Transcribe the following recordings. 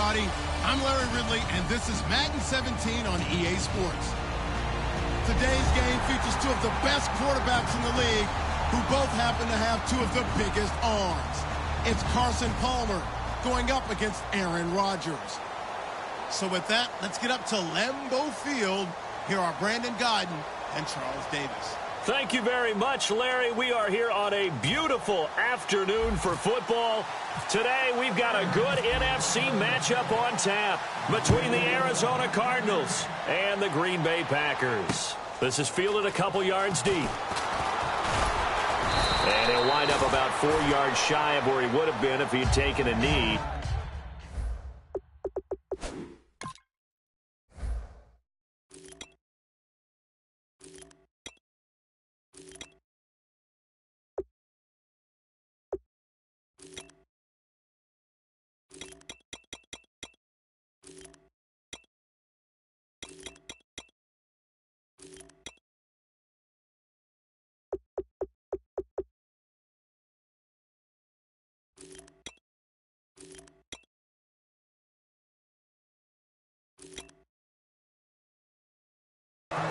everybody. I'm Larry Ridley, and this is Madden 17 on EA Sports. Today's game features two of the best quarterbacks in the league who both happen to have two of the biggest arms. It's Carson Palmer going up against Aaron Rodgers. So with that, let's get up to Lambeau Field. Here are Brandon Godden and Charles Davis. Thank you very much, Larry. We are here on a beautiful afternoon for football. Today, we've got a good NFC matchup on tap between the Arizona Cardinals and the Green Bay Packers. This is fielded a couple yards deep. And he'll wind up about 4 yards shy of where he would have been if he had taken a knee.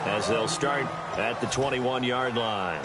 As they'll start at the 21-yard line.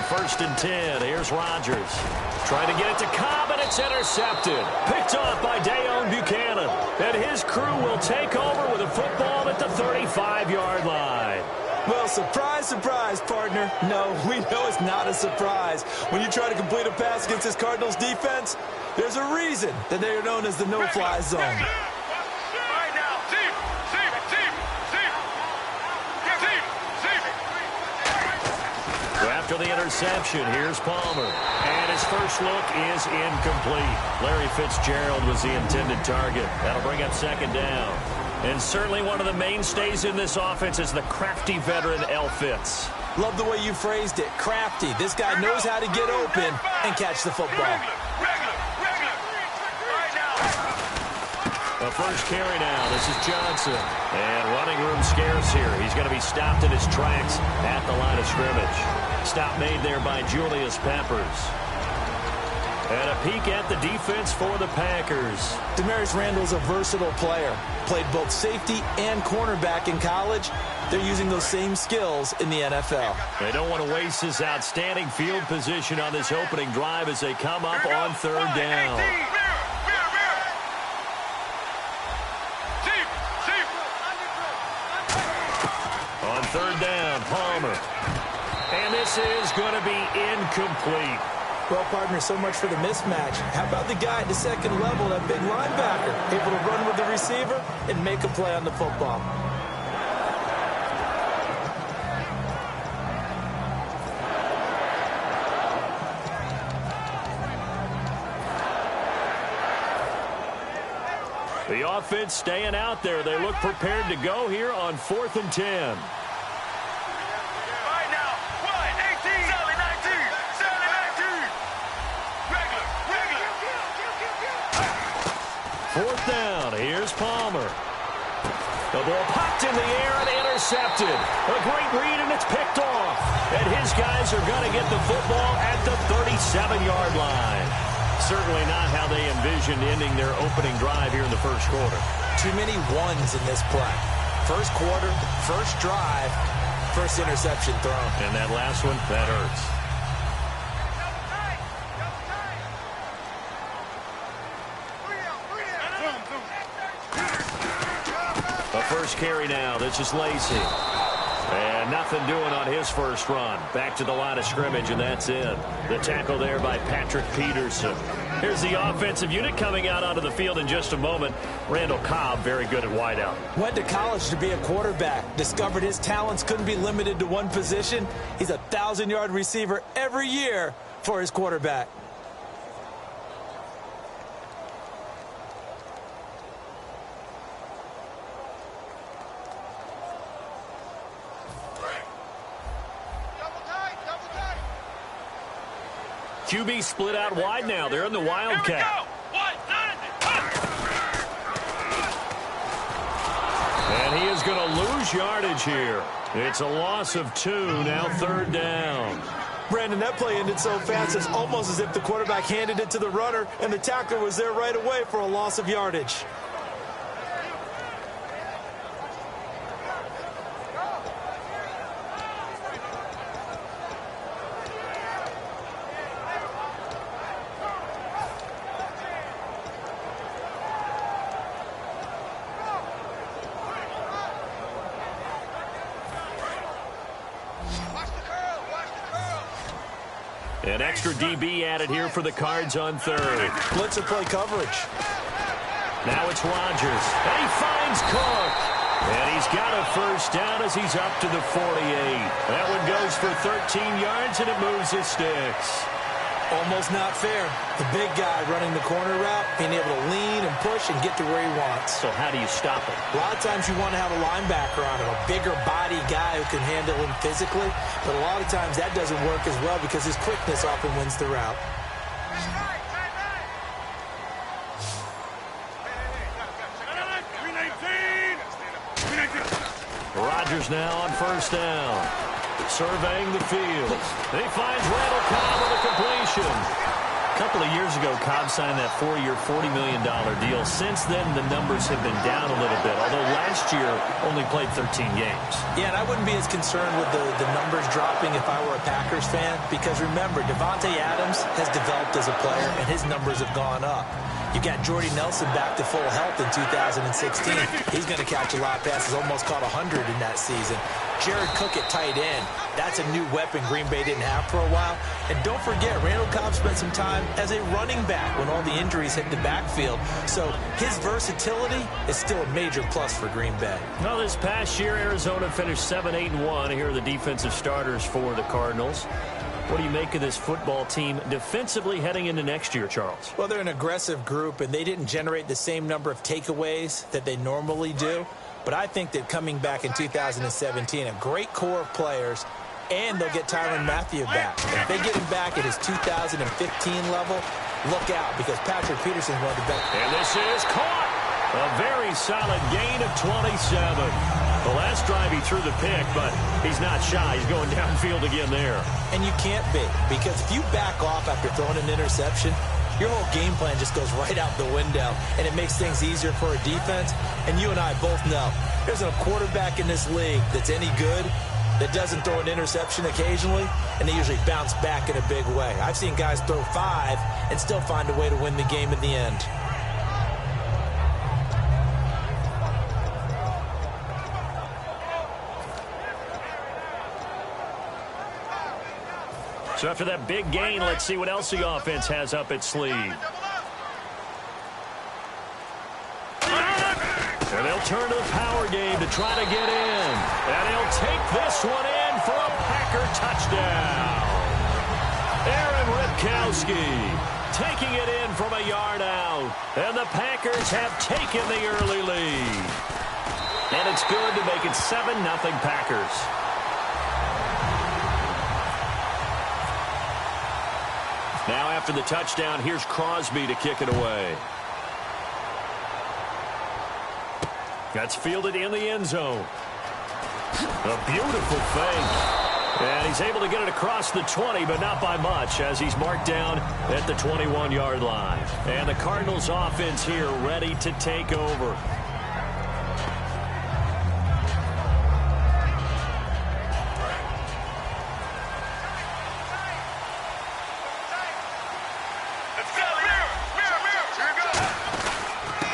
First and 10. Here's Rodgers. Trying to get it to Cobb, and it's intercepted. Picked off by Dayon Buchanan. And his crew will take over with a football at the 35-yard line. Well, surprise, surprise, partner. No, we know it's not a surprise. When you try to complete a pass against this Cardinals defense, there's a reason that they are known as the no-fly zone. After the interception, here's Palmer. And his first look is incomplete. Larry Fitzgerald was the intended target. That'll bring up second down. And certainly one of the mainstays in this offense is the crafty veteran L. Fitz. Love the way you phrased it. Crafty. This guy knows how to get open and catch the football. The first carry now. This is Johnson. And running room scarce here. He's going to be stopped in his tracks at the line of scrimmage. Stop made there by Julius Peppers. And a peek at the defense for the Packers. Damarious Randall's a versatile player. Played both safety and cornerback in college. They're using those same skills in the NFL. They don't want to waste this outstanding field position on this opening drive as they come up on third down. On third down, Palmer. And this is going to be incomplete. Well, partner, so much for the mismatch. How about the guy at the second level, that big linebacker, able to run with the receiver and make a play on the football? The offense staying out there. They look prepared to go here on 4th and 10. Fourth down. Here's Palmer. The ball popped in the air and intercepted. A great read, and it's picked off. And his guys are going to get the football at the 37-yard line. Certainly not how they envisioned ending their opening drive here in the first quarter. Too many ones in this play. First quarter, first drive, first interception thrown. And that last one, that hurts. The first carry now. This is Lacy. And nothing doing on his first run. Back to the line of scrimmage, and that's it. The tackle there by Patrick Peterson. Here's the offensive unit coming out onto the field in just a moment. Randall Cobb, very good at wideout. Went to college to be a quarterback. Discovered his talents couldn't be limited to one position. He's a 1,000-yard receiver every year for his quarterback. QB split out wide now. They're in the Wildcat. And he is going to lose yardage here. It's a loss of 2, now 3rd down. Brandon, that play ended so fast, it's almost as if the quarterback handed it to the runner, and the tackler was there right away for a loss of yardage. An extra DB added here for the Cards on 3rd. Blitzer play coverage. Now it's Rodgers. And he finds Cook. And he's got a 1st down as he's up to the 48. That one goes for 13 yards, and it moves his sticks. Almost not fair. The big guy running the corner route, being able to lean and push and get to where he wants. So how do you stop it? A lot of times you want to have a linebacker on him, a bigger body guy who can handle him physically. But a lot of times that doesn't work as well because his quickness often wins the route. Rodgers now on 1st down. Surveying the field. He finds Randall Cobb with a completion. A couple of years ago, Cobb signed that 4-year, $40 million deal. Since then, the numbers have been down a little bit, although last year only played 13 games. Yeah, and I wouldn't be as concerned with the numbers dropping if I were a Packers fan, because remember, Devontae Adams has developed as a player, and his numbers have gone up. You got Jordy Nelson back to full health in 2016. He's going to catch a lot of passes, almost caught 100 in that season. Jared Cook at tight end. That's a new weapon Green Bay didn't have for a while. And don't forget, Randall Cobb spent some time as a running back when all the injuries hit the backfield. So his versatility is still a major plus for Green Bay. Well, this past year, Arizona finished 7-8-1. Here are the defensive starters for the Cardinals. What do you make of this football team defensively heading into next year, Charles? Well, they're an aggressive group, and they didn't generate the same number of takeaways that they normally do. But I think that coming back in 2017, a great core of players, and they'll get Tyrann Mathieu back. If they get him back at his 2015 level, look out, because Patrick Peterson's one of the best. And this is caught. A very solid gain of 27. The last drive he threw the pick, but he's not shy. He's going downfield again there. And you can't be, because if you back off after throwing an interception, your whole game plan just goes right out the window, and it makes things easier for a defense. And you and I both know there's a quarterback in this league that's any good that doesn't throw an interception occasionally, and they usually bounce back in a big way. I've seen guys throw 5 and still find a way to win the game in the end. So after that big gain, let's see what else the offense has up its sleeve. And they'll turn to the power game to try to get in. And he'll take this one in for a Packer touchdown. Aaron Ripkowski taking it in from a yard out. And the Packers have taken the early lead. And it's good to make it 7-0 Packers. Now after the touchdown, here's Crosby to kick it away. That's fielded in the end zone. A beautiful fake. And he's able to get it across the 20, but not by much, as he's marked down at the 21-yard line. And the Cardinals offense here ready to take over.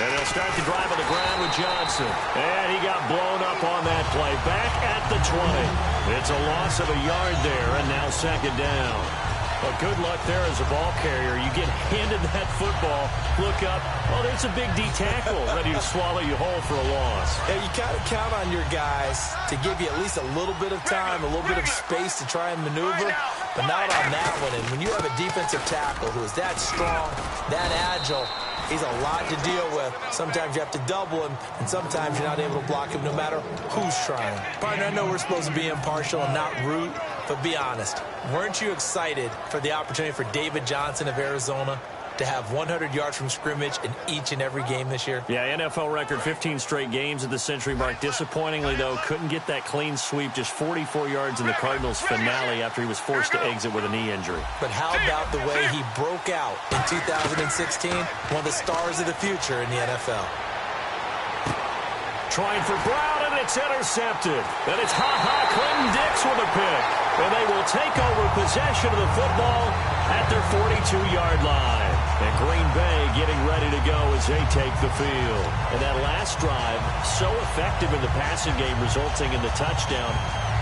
And they'll start the drive on the ground with Johnson. And he got blown up on that play. Back at the 20. It's a loss of a yard there, and now 2nd down. Well, good luck there as a ball carrier. You get handed that football, look up, oh, there's a big D tackle ready to swallow you whole for a loss. Yeah, you kind of count on your guys to give you at least a little bit of time, a little bit of space to try and maneuver, but not on that one. And when you have a defensive tackle who is that strong, that agile, he's a lot to deal with. Sometimes you have to double him, and sometimes you're not able to block him no matter who's trying. Partner, I know we're supposed to be impartial and not root, but be honest. Weren't you excited for the opportunity for David Johnson of Arizona to have 100 yards from scrimmage in each and every game this year? Yeah, NFL record 15 straight games at the century mark. Disappointingly, though, couldn't get that clean sweep, just 44 yards in the Cardinals' finale after he was forced to exit with a knee injury. But how about the way he broke out in 2016? One of the stars of the future in the NFL. Trying for Brown, and it's intercepted. And it's Clinton Dix with a pick. And they will take over possession of the football at their 42-yard line. And Green Bay getting ready to go as they take the field. And that last drive, so effective in the passing game, resulting in the touchdown.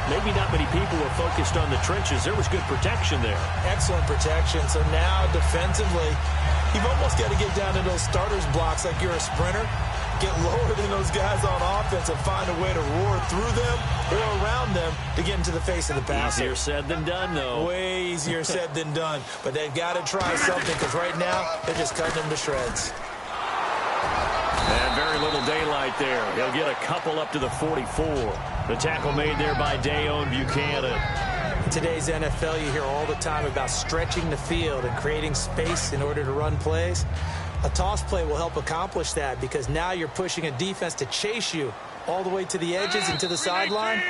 Maybe not many people were focused on the trenches. There was good protection there. Excellent protection. So now defensively, you've almost got to get down to those starters blocks like you're a sprinter. Get lower than those guys on offense and find a way to roar through them or around them to get into the face of the passer. Easier said than done, though. Way easier said than done. But they've got to try something because right now they're just cutting them to shreds. And very little daylight there. He'll get a couple up to the 44. The tackle made there by Dayon Buchanan. In today's NFL, you hear all the time about stretching the field and creating space in order to run plays. A toss play will help accomplish that because now you're pushing a defense to chase you all the way to the edges and to the sideline.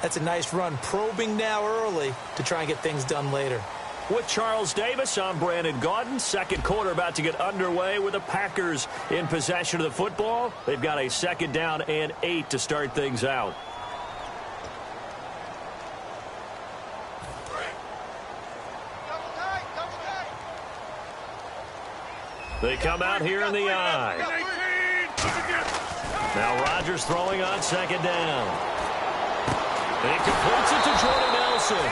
That's a nice run, probing now early to try and get things done later. With Charles Davis, I'm Brandon Gaudin. Second quarter about to get underway with the Packers in possession of the football. They've got a 2nd down and 8 to start things out. They come out here in the eye. Now Rodgers throwing on 2nd down. He completes it to Jordy Nelson.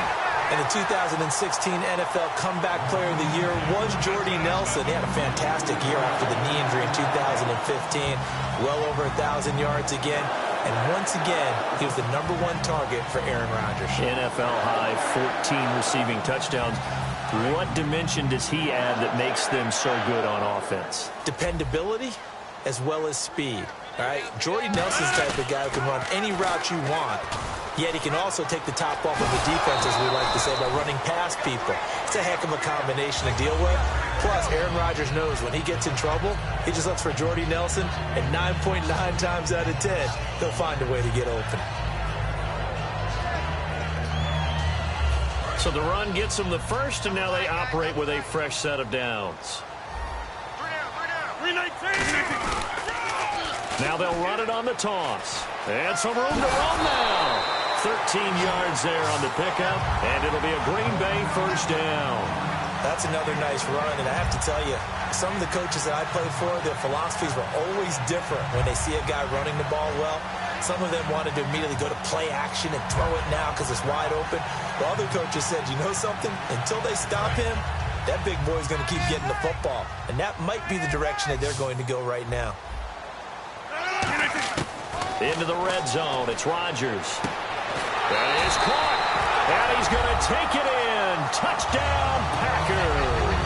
And the 2016 NFL Comeback Player of the Year was Jordy Nelson. He had a fantastic year after the knee injury in 2015. Well over 1,000 yards again. And once again, he was the #1 target for Aaron Rodgers. NFL high 14 receiving touchdowns. What dimension does he add that makes them so good on offense? Dependability as well as speed. All right, Jordy Nelson's the type of guy who can run any route you want, yet he can also take the top off of the defense, as we like to say, by running past people. It's a heck of a combination to deal with. Plus, Aaron Rodgers knows when he gets in trouble, he just looks for Jordy Nelson, and 9.9 times out of 10, he'll find a way to get open. So the run gets them the first, and now they operate with a fresh set of downs. Now they'll run it on the toss. And some room to run now. 13 yards there on the pickup, and it'll be a Green Bay 1st down. That's another nice run, and I have to tell you, some of the coaches that I played for, their philosophies were always different when they see a guy running the ball well. Some of them wanted to immediately go to play action and throw it now because it's wide open. While other coaches said, you know something? Until they stop him, that big boy's going to keep getting the football. And that might be the direction that they're going to go right now. Into the red zone. It's Rodgers. That is caught. And he's going to take it in. Touchdown, Packers.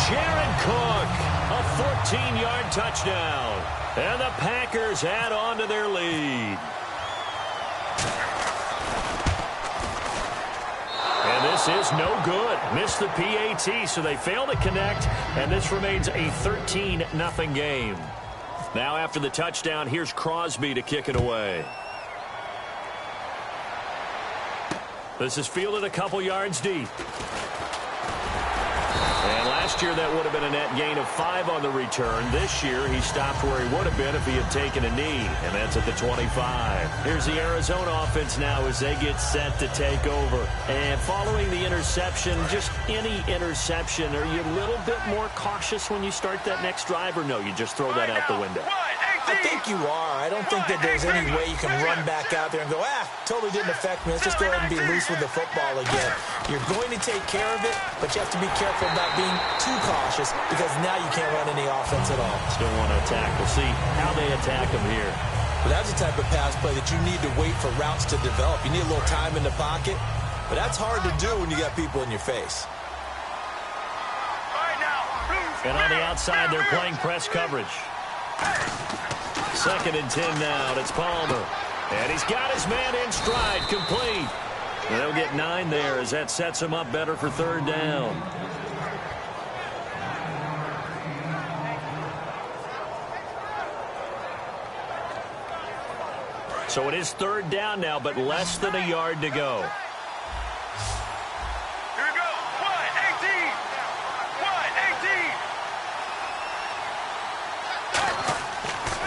Jared Cook, a 14-yard touchdown. And the Packers add on to their lead. And this is no good. Missed the PAT, so they fail to connect, and this remains a 13-0 game. Now after the touchdown, here's Crosby to kick it away. This is fielded a couple yards deep. And last year that would have been a net gain of 5 on the return. This year he stopped where he would have been if he had taken a knee, and that's at the 25. Here's the Arizona offense now as they get set to take over. And following the interception, just any interception, are you a little bit more cautious when you start that next drive, or no, you just throw that out the window? I think you are. I don't think that there's any way you can run back out there and go, totally didn't affect me. Let's just go ahead and be loose with the football again. You're going to take care of it, but you have to be careful about being too cautious because now you can't run any offense at all. Still want to attack. We'll see how they attack them here. But that's the type of pass play that you need to wait for routes to develop. You need a little time in the pocket, but that's hard to do when you got people in your face. And on the outside, they're playing press coverage. 2nd and 10 now. It's Palmer. And he's got his man in stride, complete. And they'll get 9 there as that sets him up better for 3rd down. So it is 3rd down now, but less than a yard to go. Here we go. Wide 18. Wide 18.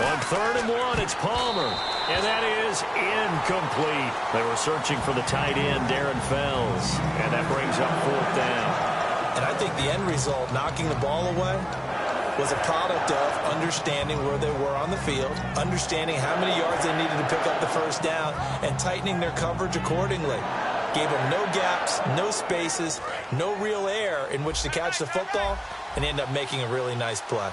On 3rd and 1, it's Palmer. And that is incomplete. They were searching for the tight end, Darren Fells. And that brings up 4th down. And I think the end result, knocking the ball away, was a product of understanding where they were on the field, understanding how many yards they needed to pick up the 1st down, and tightening their coverage accordingly. Gave them no gaps, no spaces, no real air in which to catch the football, and end up making a really nice play.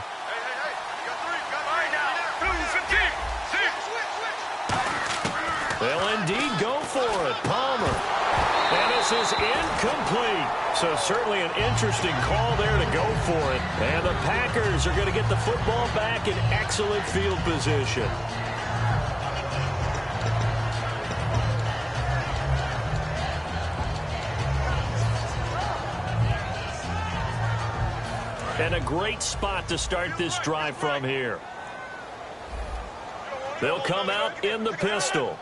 They'll indeed go for it. Palmer. And this is incomplete. So certainly an interesting call there to go for it. And the Packers are going to get the football back in excellent field position. And a great spot to start this drive from here. They'll come out in the pistol.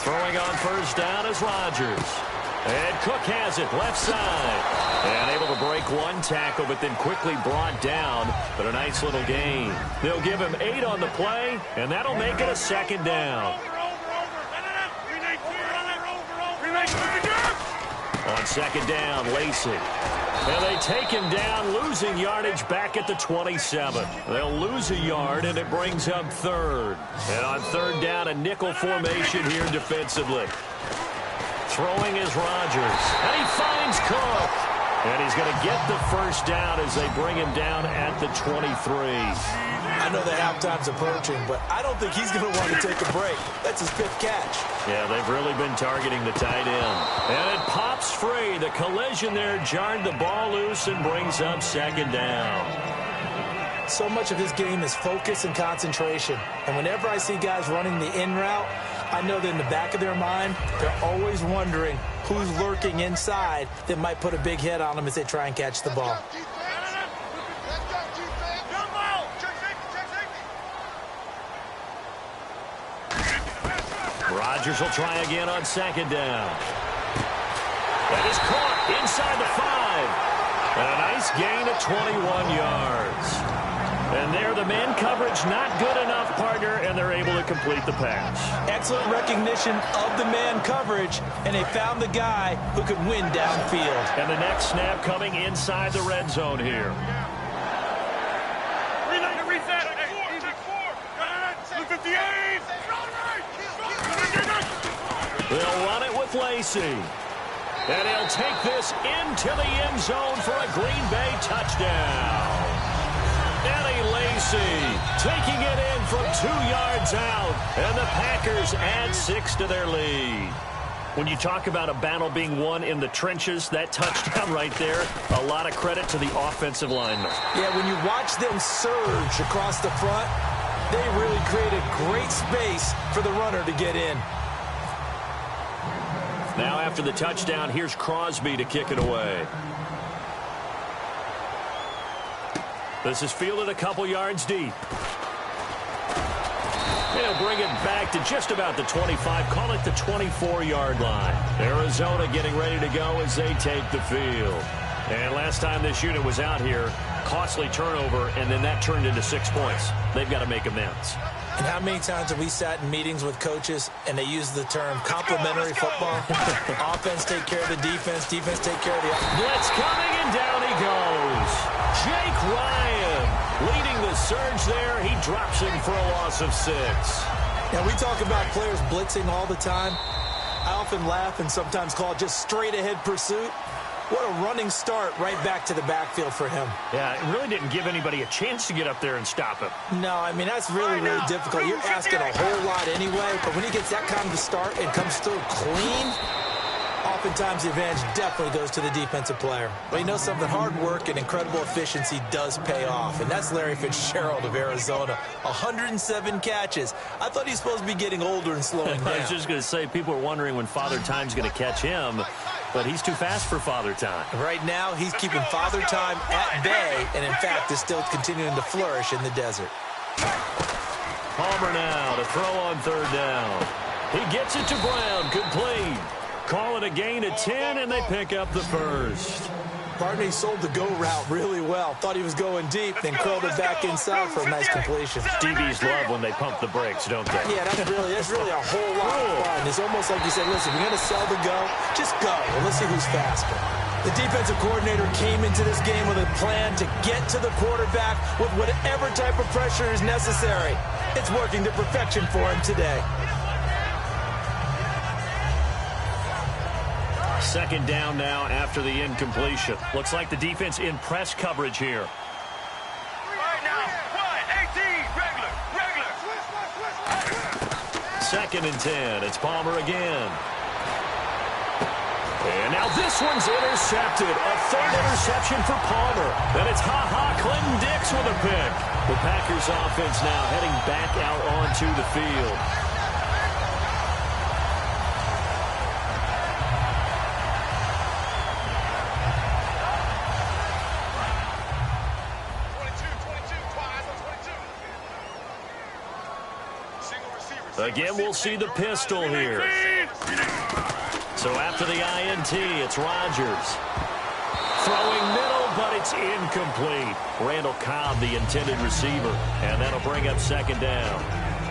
Throwing on 1st down is Rodgers. And Cook has it left side. And able to break 1 tackle, but then quickly brought down. But a nice little gain. They'll give him 8 on the play, and that'll make it a 2nd down. On 2nd down, Lacey. And they take him down, losing yardage back at the 27. They'll lose a yard, and it brings up 3rd. And on 3rd down, a nickel formation here defensively. Throwing is Rodgers. And he finds Cook. And he's going to get the 1st down as they bring him down at the 23. I know that halftime's approaching, but I don't think he's going to want to take a break. That's his 5th catch. Yeah, they've really been targeting the tight end. And it pops free. The collision there jarred the ball loose and brings up 2nd down. So much of his game is focus and concentration. And whenever I see guys running the in route, I know that in the back of their mind, they're always wondering who's lurking inside that might put a big hit on them as they try and catch the ball. Rodgers will try again on 2nd down. That is caught inside the 5. And a nice gain of 21 yards. And there, the man coverage not good enough, partner, and they're able to complete the pass. Excellent recognition of the man coverage, and they found the guy who could win downfield. And the next snap coming inside the red zone here. They'll run it with Lacey. And he'll take this into the end zone for a Green Bay touchdown. Eddie Lacy taking it in from 2 yards out. And the Packers add 6 to their lead. When you talk about a battle being won in the trenches, that touchdown right there, a lot of credit to the offensive linemen. Yeah, when you watch them surge across the front, they really created great space for the runner to get in. Now after the touchdown, here's Crosby to kick it away. This is fielded a couple yards deep. They'll bring it back to just about the 25, call it the 24-yard line. Arizona getting ready to go as they take the field. And last time this unit was out here, costly turnover, and then that turned into 6 points. They've got to make amends. And how many times have we sat in meetings with coaches and they use the term complementary football? Offense take care of the defense, defense take care of the offense. Blitz coming, and down he goes. Jake Ryan Leading the surge there, he drops him for a loss of 6. Now, we talk about players blitzing all the time. I often laugh and sometimes call it just straight-ahead pursuit. What a running start right back to the backfield for him. Yeah, it really didn't give anybody a chance to get up there and stop him. No, I mean, that's really, really difficult. You're asking a whole lot anyway, but when he gets that kind of a start and comes through clean, oftentimes the advantage definitely goes to the defensive player. But you know something, hard work and incredible efficiency does pay off, and that's Larry Fitzgerald of Arizona. 107 catches. I thought he was supposed to be getting older and slowing down. I was just going to say, people are wondering when Father Time's going to catch him, but he's too fast for Father Time. Right now, he's keeping Father Time at bay, and in fact, is still continuing to flourish in the desert. Palmer now to throw on 3rd down. He gets it to Brown, complete. Call it a gain of 10, and they pick up the first. Partner, he sold the go route really well. Thought he was going deep, then curled it back inside for a nice completion. DBs love when they pump the brakes, don't they? Yeah, that's really a whole lot of fun. It's almost like you said, listen, we're going to sell the go. Just go, and let's see who's faster. The defensive coordinator came into this game with a plan to get to the quarterback with whatever type of pressure is necessary. It's working to perfection for him today. 2nd down now after the incompletion. Looks like the defense in press coverage here. Right now, 18, regular. 2nd and 10. It's Palmer again. And now this one's intercepted. A 3rd interception for Palmer. And it's Clinton Dix with a pick. The Packers offense now heading back out onto the field. Again, we'll see the pistol here. So after the INT, it's Rodgers. Throwing middle, but it's incomplete. Randall Cobb, the intended receiver, and that'll bring up 2nd down.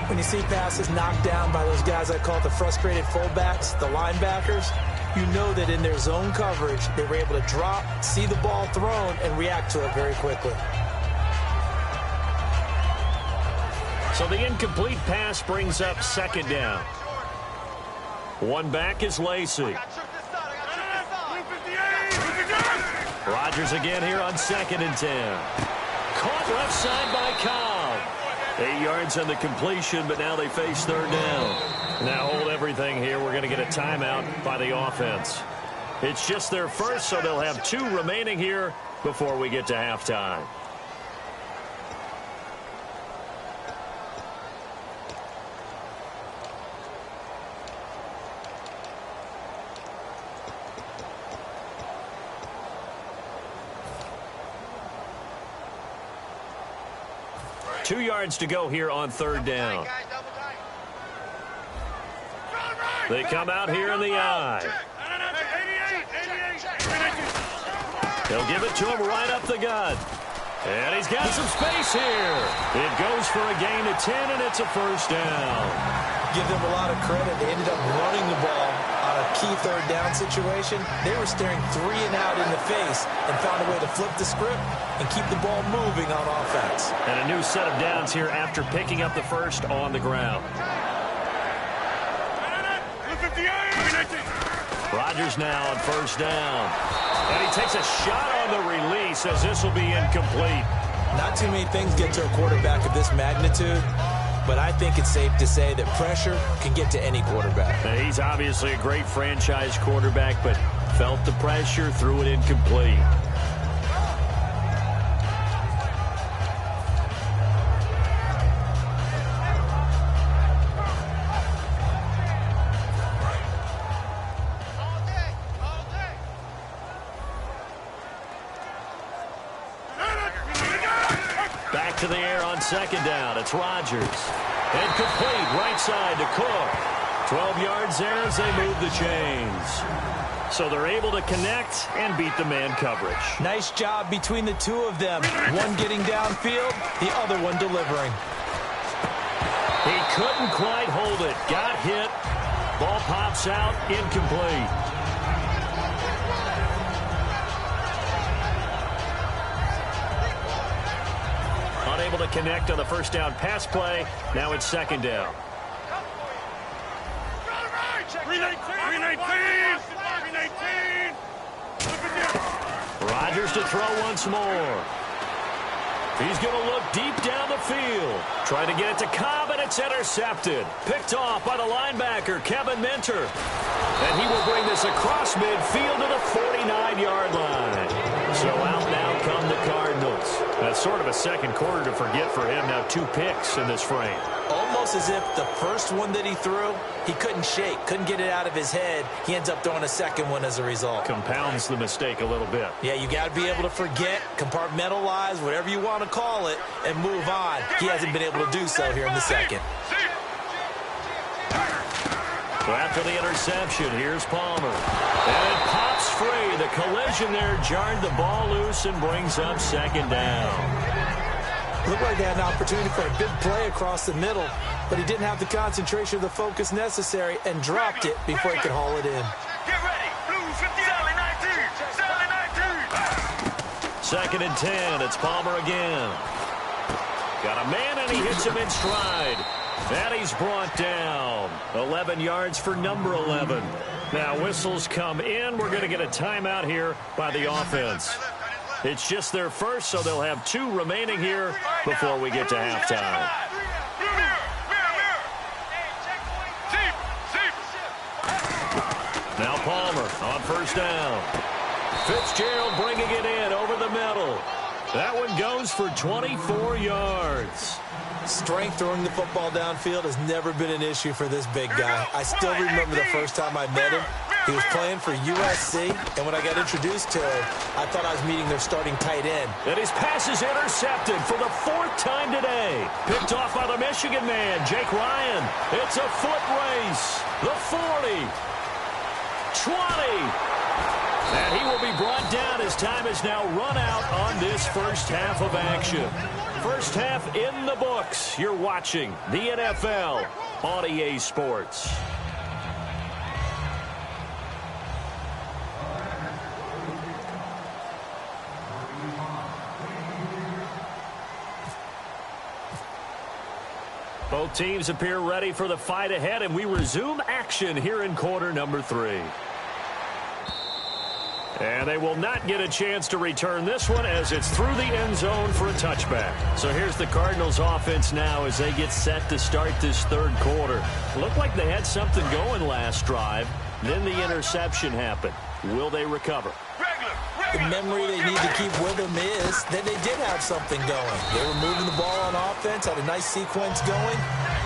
When you see passes knocked down by those guys I call the frustrated fullbacks, the linebackers, you know that in their zone coverage, they were able to drop, see the ball thrown, and react to it very quickly. So the incomplete pass brings up 2nd down. One back is Lacey. Rodgers again here on 2nd and 10. Caught left side by Cobb. 8 yards on the completion, but now they face 3rd down. Now hold everything here. We're going to get a timeout by the offense. It's just their first, so they'll have 2 remaining here before we get to halftime. Two yards to go here on 3rd down. They come out here in the eye. They'll give it to him right up the gut. And he's got some space here. It goes for a gain of 10, and it's a 1st down. Give them a lot of credit. They ended up running the ball on a key 3rd down situation. They were staring 3 and out in the face and found a way to flip the script and keep the ball moving on offense. And a new set of downs here after picking up the first on the ground. Rodgers now on 1st down. And he takes a shot on the release as this will be incomplete. Not too many things get to a quarterback of this magnitude, but I think it's safe to say that pressure can get to any quarterback. Now, he's obviously a great franchise quarterback, but felt the pressure, threw it incomplete. Back to the air on 2nd down. It's Rodgers. And complete right side to Cook. 12 yards there as they move the chains. So they're able to connect and beat the man coverage. Nice job between the 2 of them. One getting downfield, the other one delivering. He couldn't quite hold it. Got hit. Ball pops out. Incomplete. to connect on the first down pass play. Now it's second down. 319. Rodgers to throw once more. He's going to look deep down the field. Trying to get it to Cobb, and it's intercepted. Picked off by the linebacker, Kevin Minter. And he will bring this across midfield to the 49-yard line. So out now come the Cardinals. That's sort of a second quarter to forget for him. Now 2 picks in this frame. Almost as if the first one that he threw, he couldn't shake, couldn't get it out of his head. He ends up throwing a second one as a result. Compounds the mistake a little bit. Yeah, you got to be able to forget, compartmentalize, whatever you want to call it, and move on. He hasn't been able to do so here in the second. So after the interception, here's Palmer. And it pops free. The collision there jarred the ball loose and brings up second down. Looked like they had an opportunity for a big play across the middle, but he didn't have the concentration or the focus necessary and dropped it before he could haul it in. Get ready. Blue 50, Sally 19. Second and 10. It's Palmer again. Got a man, and he hits him in stride. And he's brought down. 11 yards for number 11. Now whistles come in. We're going to get a timeout here by the offense. It's just their first, so they'll have 2 remaining here before we get to halftime. Now Palmer on first down. Fitzgerald bringing it in over the middle. That one goes for 24 yards. Strength throwing the football downfield has never been an issue for this big guy. I still remember the first time I met him. He was playing for USC, and when I got introduced to him, I thought I was meeting their starting tight end. And his pass is intercepted for the 4th time today. Picked off by the Michigan man, Jake Ryan. It's a foot race. The 40. 20. And he will be brought down as time is now run out on this first half of action. First half in the books. You're watching the NFL on EA Sports. Both teams appear ready for the fight ahead, and we resume action here in quarter number 3. And they will not get a chance to return this one as it's through the end zone for a touchback. So here's the Cardinals offense now as they get set to start this third quarter. Looked like they had something going last drive. Then the interception happened. Will they recover? The memory they need to keep with them is that they did have something going. They were moving the ball on offense, had a nice sequence going.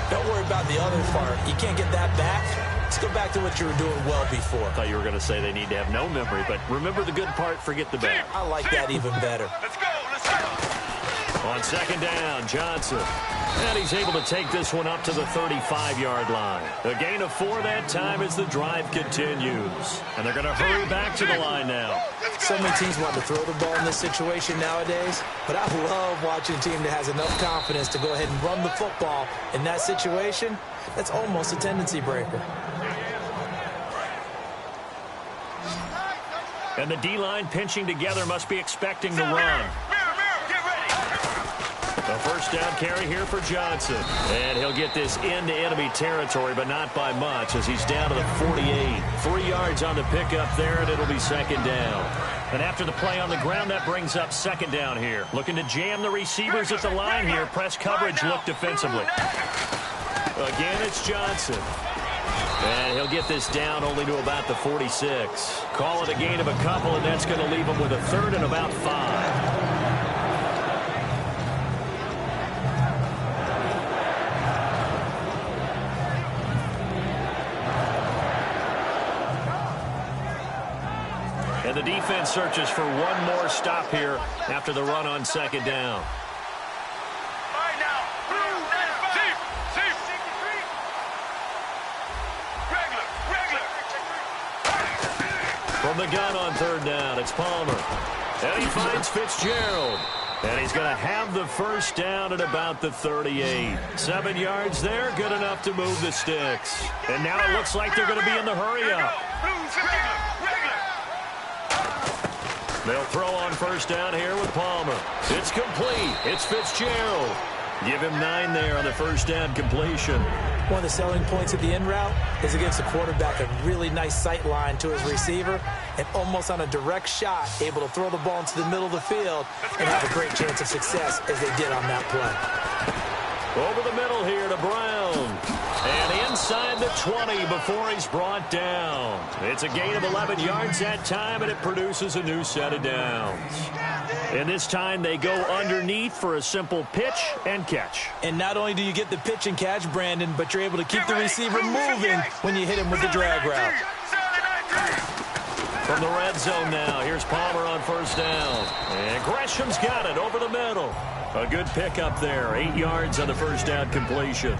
Don't worry about the other part. You can't get that back. Let's go back to what you were doing well before. I thought you were going to say they need to have no memory, but remember the good part, forget the bad. I like that even better. Let's go. On second down, Johnson. And he's able to take this one up to the 35-yard line. A gain of 4 that time as the drive continues. And they're going to hurry back to the line now. So many teams want to throw the ball in this situation nowadays, but I love watching a team that has enough confidence to go ahead and run the football. In that situation, that's almost a tendency breaker. And the D-line pinching together must be expecting the run. A first down carry here for Johnson. And he'll get this into enemy territory, but not by much as he's down to the 48. 3 yards on the pickup there, and it'll be second down. And after the play on the ground, that brings up second down here. Looking to jam the receivers at the line here. Press coverage look defensively. Again, it's Johnson. And he'll get this down only to about the 46. Call it a gain of a couple, and that's going to leave him with a third and about 5. And the defense searches for one more stop here after the run on second down. From the gun on third down, it's Palmer. And he finds Fitzgerald. And he's going to have the first down at about the 38. 7 yards there, good enough to move the sticks. And now it looks like they're going to be in the hurry-up. They'll throw on first down here with Palmer. It's complete. It's Fitzgerald. Give him 9 there on the first down completion. One of the selling points of the in route is it gives the quarterback a really nice sight line to his receiver and almost on a direct shot able to throw the ball into the middle of the field and have a great chance of success as they did on that play. Over the middle here to Brown. And inside the 20 before he's brought down. It's a gain of 11 yards that time, and it produces a new set of downs. And this time they go underneath for a simple pitch and catch. And not only do you get the pitch and catch, Brandon, but you're able to keep the receiver moving when you hit him with the drag route. From the red zone now, here's Palmer on first down. And Gresham's got it over the middle. A good pickup there, 8 yards on the first down completion.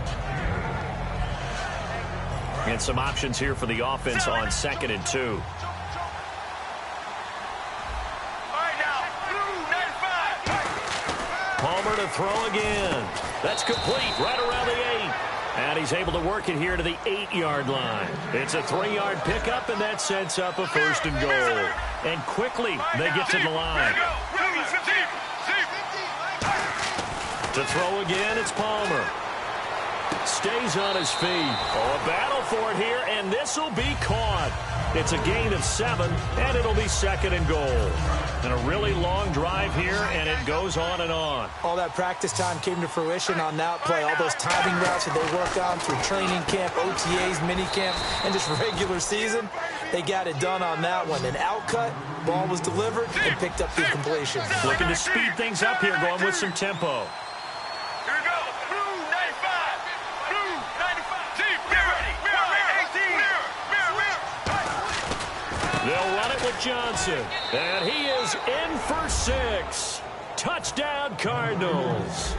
And some options here for the offense on 2nd and 2. Palmer to throw again. That's complete right around the 8. And he's able to work it here to the 8-yard line. It's a 3-yard pickup, and that sets up a 1st and goal. And quickly, they get to the line. To throw again, it's Palmer. Stays on his feet. Oh, a battle for it here, and this will be caught. It's a gain of 7, and it'll be 2nd and goal. And a really long drive here, and it goes on and on. All that practice time came to fruition on that play. All those timing routes that they worked on through training camp, OTAs, minicamp, and just regular season, they got it done on that one. An outcut, ball was delivered, and picked up the completion. Looking to speed things up here, going with some tempo. They'll run it with Johnson. And he is in for 6. Touchdown, Cardinals.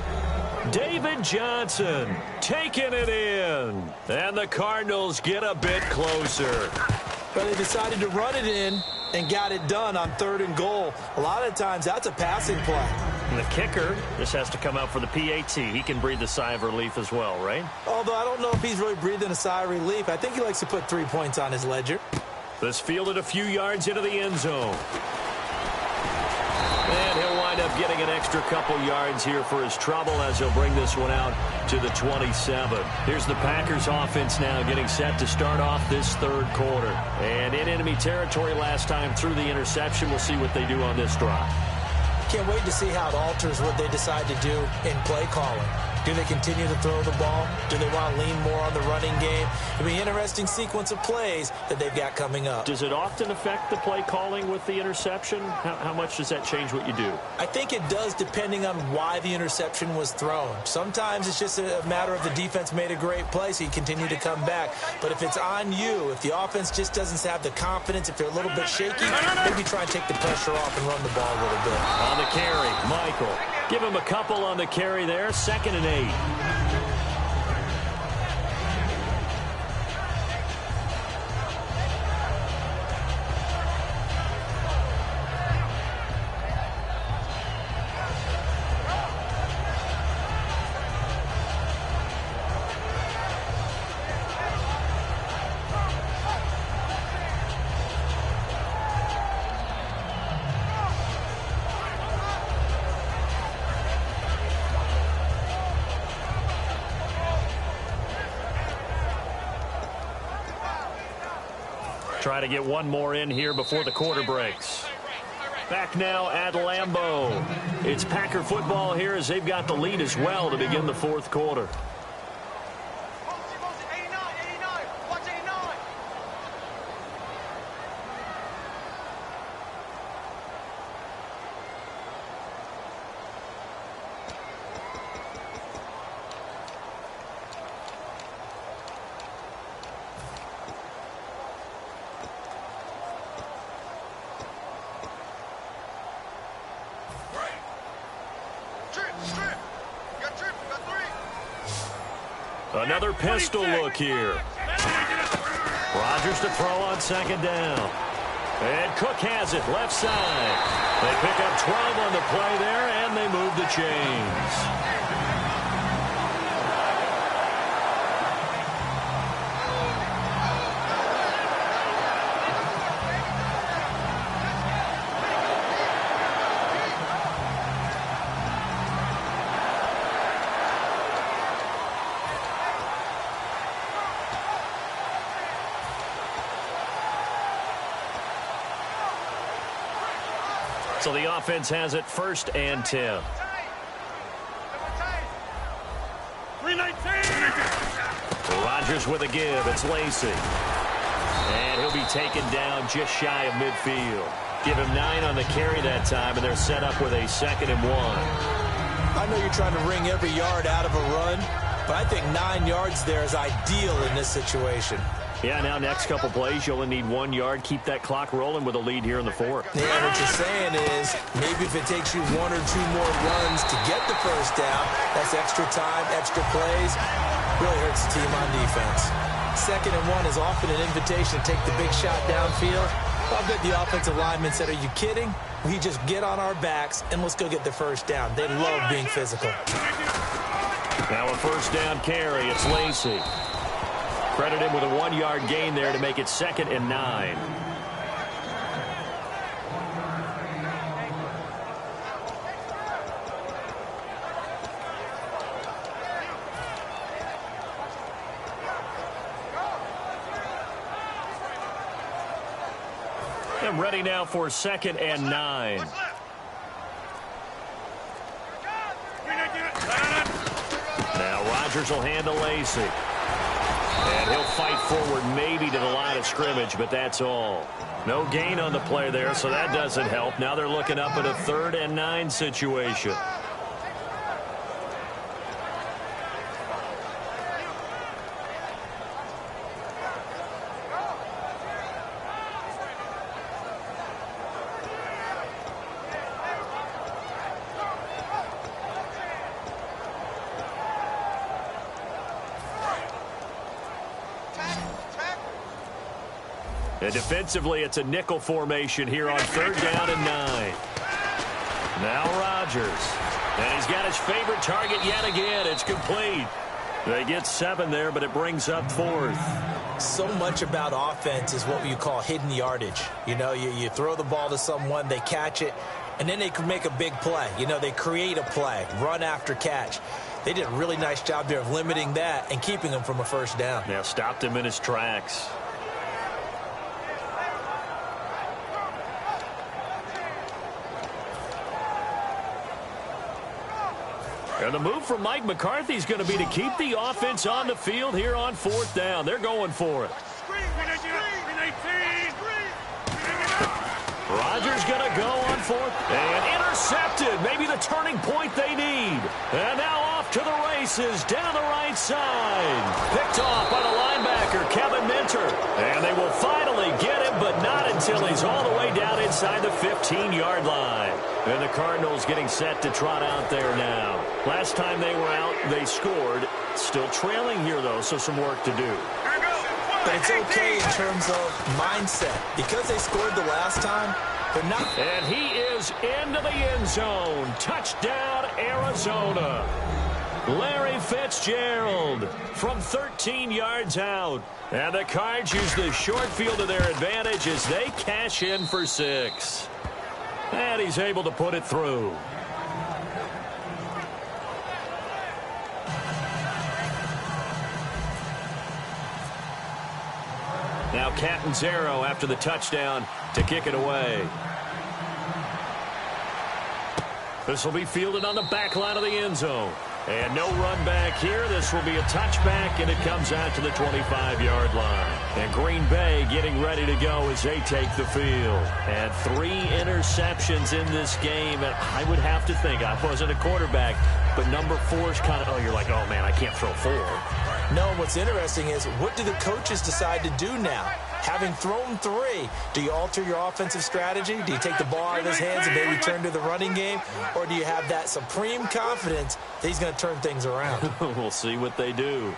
David Johnson taking it in. And the Cardinals get a bit closer. But they decided to run it in and got it done on 3rd and goal. A lot of times, that's a passing play. And the kicker, this has to come out for the PAT. He can breathe a sigh of relief as well, right? Although I don't know if he's really breathing a sigh of relief. I think he likes to put 3 points on his ledger. This fielded a few yards into the end zone. And he'll wind up getting an extra couple yards here for his trouble as he'll bring this one out to the 27. Here's the Packers offense now getting set to start off this 3rd quarter. And in enemy territory last time through the interception. We'll see what they do on this drive. Can't wait to see how it alters what they decide to do in play calling. Do they continue to throw the ball? Do they want to lean more on the running game? It'll be an interesting sequence of plays that they've got coming up. Does it often affect the play calling with the interception? How much does that change what you do? I think it does depending on why the interception was thrown. Sometimes it's just a matter of the defense made a great play, so you continue to come back. But if it's on you, if the offense just doesn't have the confidence, if they're a little bit shaky, maybe try and take the pressure off and run the ball a little bit. On the carry, Michael. Give him a couple on the carry there. 2nd and 8. Try to get one more in here before the quarter breaks. Back now at Lambeau. It's Packer football here as they've got the lead as well to begin the 4th quarter. Another pistol look here. Rodgers to throw on 2nd down. And Cook has it left side. They pick up 12 on the play there, and they move the chains. So the offense has it 1st and 10. 319. Rodgers with a give. It's Lacy. And he'll be taken down just shy of midfield. Give him 9 on the carry that time, and they're set up with a 2nd and 1. I know you're trying to wring every yard out of a run, but I think 9 yards there is ideal in this situation. Yeah, now next couple plays, you only need 1 yard. Keep that clock rolling with a lead here in the 4th. Yeah, what you're saying is maybe if it takes you 1 or 2 more runs to get the first down, that's extra time, extra plays, really hurts the team on defense. 2nd and 1 is often an invitation to take the big shot downfield. I bet the offensive lineman said, are you kidding? We just get on our backs and let's go get the first down. They love being physical. Now a 1st down carry. It's Lacy. Credit him with a 1 yard gain there to make it 2nd and 9. I'm ready now for 2nd and 9. Now Rodgers will handle Lacy. And he'll fight forward maybe to the line of scrimmage, but that's all. No gain on the play there, so that doesn't help. Now they're looking up at a 3rd and 9 situation. And defensively, it's a nickel formation here on 3rd down and 9. Now Rodgers. And he's got his favorite target yet again. It's complete. They get 7 there, but it brings up 4th. So much about offense is what you call hidden yardage. You know, you throw the ball to someone, they catch it, and then they can make a big play. You know, they create a play, run after catch. They did a really nice job there of limiting that and keeping him from a first down. Now stopped him in his tracks. And the move from Mike McCarthy is going to be to keep the offense on the field here on 4th down. They're going for it. Rodgers going to go on 4th and intercepted. Maybe the turning point they need. And now off to the races down the right side. Picked off by the linebacker, Kevin Minter. And they will finally get him, but not until he's all the way down inside the 15-yard line. And the Cardinals getting set to trot out there now. Last time they were out, they scored. Still trailing here, though, so some work to do. But it's okay in terms of mindset. Because they scored the last time, they're not. And he is into the end zone. Touchdown, Arizona. Larry Fitzgerald from 13 yards out. And the Cards use the short field to their advantage as they cash in for 6. And he's able to put it through. Now Catanzaro after the touchdown to kick it away. This will be fielded on the back line of the end zone. And no run back here. This will be a touchback, and it comes out to the 25-yard line. And Green Bay getting ready to go as they take the field. And 3 interceptions in this game. And I would have to think, I wasn't a quarterback, but number 4 is kind of, oh, you're like, oh, man, I can't throw 4. No, what's interesting is what do the coaches decide to do now? Having thrown 3, do you alter your offensive strategy? Do you take the ball out of his hands and maybe turn to the running game? Or do you have that supreme confidence that he's going to turn things around? We'll see what they do.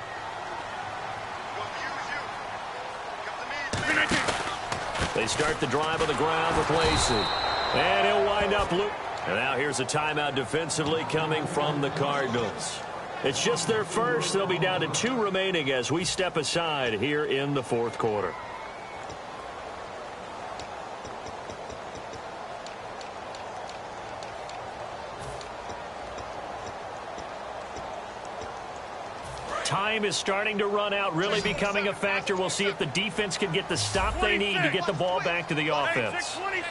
They start the drive on the ground with Lacy. And he'll wind up loop. And now here's a timeout defensively coming from the Cardinals. It's just their first. They'll be down to 2 remaining as we step aside here in the 4th quarter. Time is starting to run out, really becoming a factor. We'll see if the defense can get the stop they need to get the ball back to the offense. 26.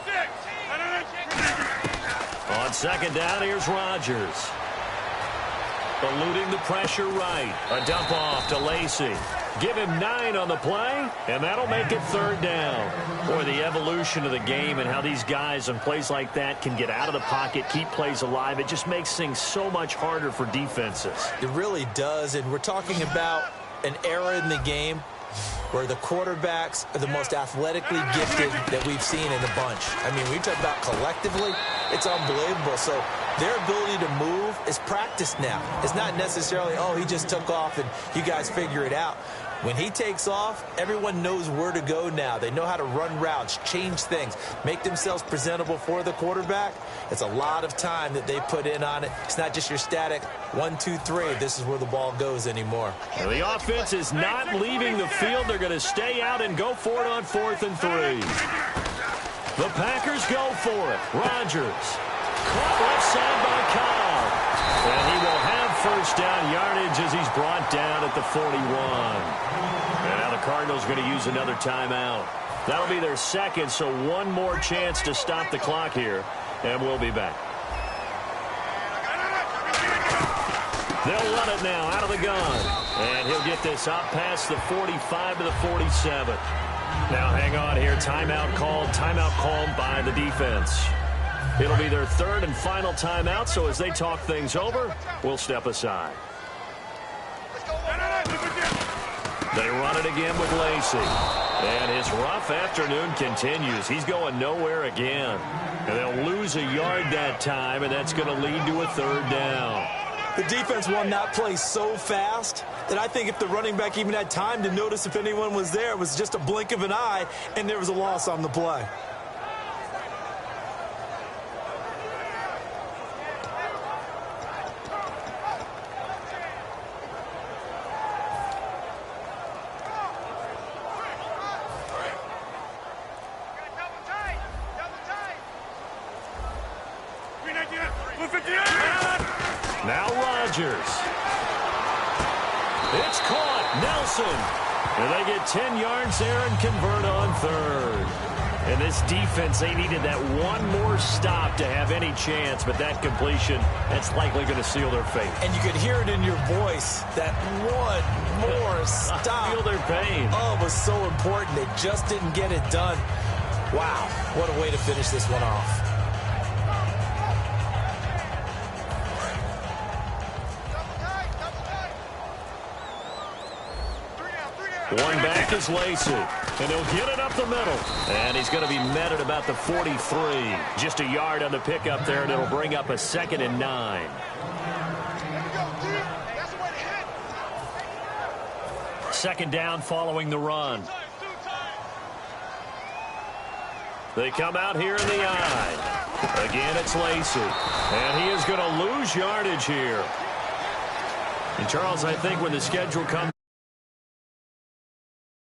On second down, here's Rodgers. Eluding the pressure right. A dump off to Lacy. Give him 9 on the play, and that'll make it third down. Boy, the evolution of the game and how these guys on plays like that can get out of the pocket, keep plays alive, it just makes things so much harder for defenses. It really does, and we're talking about an era in the game where the quarterbacks are the most athletically gifted that we've seen in the bunch. I mean, we talk about collectively, it's unbelievable. So their ability to move is practiced now. It's not necessarily, oh, he just took off and you guys figure it out. When he takes off, everyone knows where to go now. They know how to run routes, change things, make themselves presentable for the quarterback. It's a lot of time that they put in on it. It's not just your static 1, 2, 3. This is where the ball goes anymore. Well, the offense is not leaving the field. They're going to stay out and go for it on 4th and 3. The Packers go for it. Rodgers caught left side by Kyle. And he will have first down yardage as he's brought down at the 41. And now the Cardinals are going to use another timeout. That'll be their second, so one more chance to stop the clock here. And we'll be back. They'll run it now out of the gun. And he'll get this up past the 45 to the 47. Now hang on here. Timeout called by the defense. It'll be their third and final timeout, so as they talk things over, we'll step aside. They run it again with Lacy. And his rough afternoon continues. He's going nowhere again. And they'll lose a yard that time, and that's going to lead to a third down. The defense won that play so fast that I think if the running back even had time to notice if anyone was there, it was just a blink of an eye, and there was a loss on the play. Now Rodgers. It's caught. Nelson. And they get 10 yards there and convert on third. And this defense, they needed that one more stop to have any chance, but that completion, that's likely going to seal their fate. And you could hear it in your voice, that one more stop. I feel their pain. Oh, it was so important. They just didn't get it done. Wow, what a way to finish this one off. One back is Lacy, and he'll get it up the middle. And he's going to be met at about the 43. Just a yard on the pickup there, and it'll bring up a 2nd and 9. Second down following the run. They come out here in the eye. Again, it's Lacy. And he is going to lose yardage here. And, Charles, I think when the schedule comes